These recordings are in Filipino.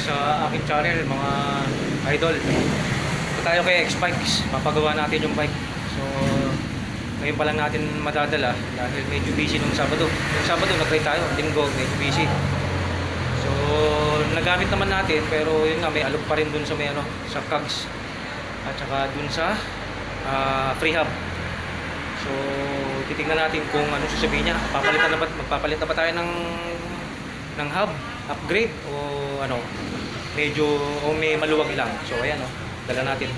sa aking channel mga idol. Ito tayo kay X-Bikes, papagawa natin yung bike. So ngayon pa lang natin madadala dahil medyo busy nung Sabado. Yung Sabado nag-ride tayo, Linggo medyo busy. So nagamit naman natin pero yun nga, may alok pa rin dun sa may ano, sa cogs at saka dun sa freehub. So titingnan natin kung ano sasabihin niya. Magpapalit na ba tayo ng hub, upgrade o ano, medyo o may maluwag lang. So ayan oh, dala natin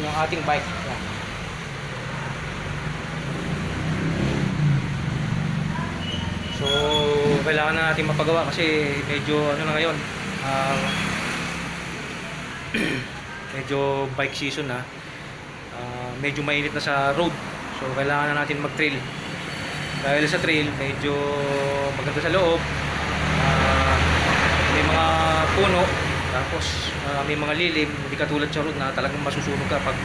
yung ating bike. Ayan. So kailangan na natin mapagawa kasi medyo ano na ngayon, medyo bike season na, medyo mainit na sa road. So kailangan na natin mag-trail. Dahil sa trail medyo maganda sa loob, may mga puno, tapos may mga lilim, hindi katulad sa road na talagang masusunog ka pag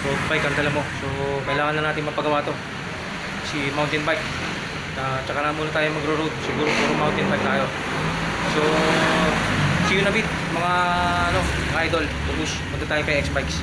road bike ang dala mo. So kailangan na natin mapagawa to, si mountain bike. Tsaka na muna tayo magro-road, siguro puro mountain bike tayo. So see you in a bit mga ano, mga idol. Push, punta tayo kay X-Bikes.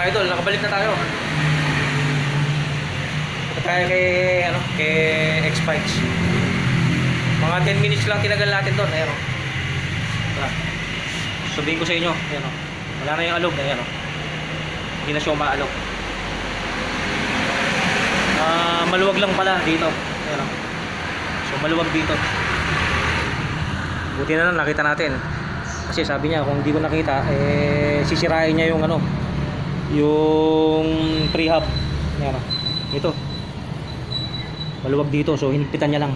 mga idol, nakabalik na tayo. Punta tayo kay, kay X-Bikes. Mga 10 minutes lang tinagal natin doon. Ayan o. Sabihin ko sa inyo. Ayan o. Wala na yung alog. Ayan o. Hindi na siya umaalog. Maluwag lang pala dito. Ayan o. So maluwag dito. Buti na lang nakita natin. Kasi sabi niya kung hindi ko nakita, sisirain niya yung yung prehab. Ayan o. Ito. Maluwag dito. So hinigpitan niya lang.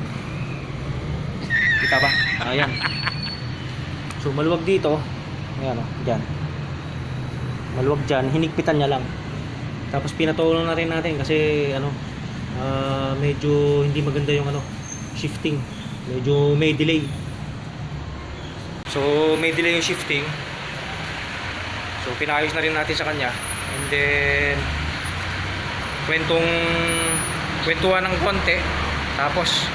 Kita ba? Ayan. So maluwag dito. Ayan o, dyan. Maluwag dyan, hinigpitan niya lang. Tapos pinatulong na rin natin kasi medyo hindi maganda yung shifting. Medyo may delay. So may delay yung shifting. So pinayos na rin natin sa kanya. And then kwentuhan ng konti. Tapos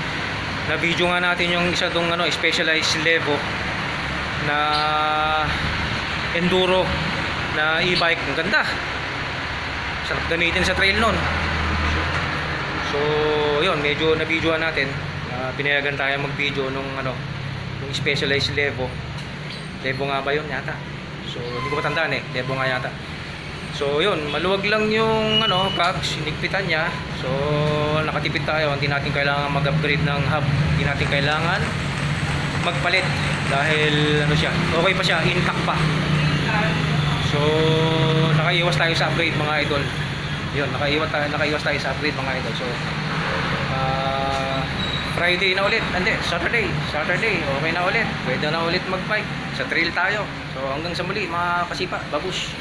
na-video nga natin yung isa dong specialized Levo na enduro na e-bike. Ang ganda. Sarap gamitin sa trail nun. So yun, medyo na-videoan natin. Pinayagan tayo mag-video nung yung specialized Levo. Levo nga ba yun yata? So hindi ko matandaan Levo nga yata. So yun, maluwag lang yung cogs, hinigpitan niya. So nakatipid tayo, hindi natin kailangan mag-upgrade ng hub. Hindi natin kailangan magpalit dahil okay pa siya, intact pa. So nakaiwas tayo sa upgrade mga idol. Yun, nakaiwas tayo sa upgrade mga idol. So Friday na ulit, hindi, Saturday okay na ulit, pwede na ulit mag-bike sa trail tayo. So hanggang sa muli mga kasipa, babush.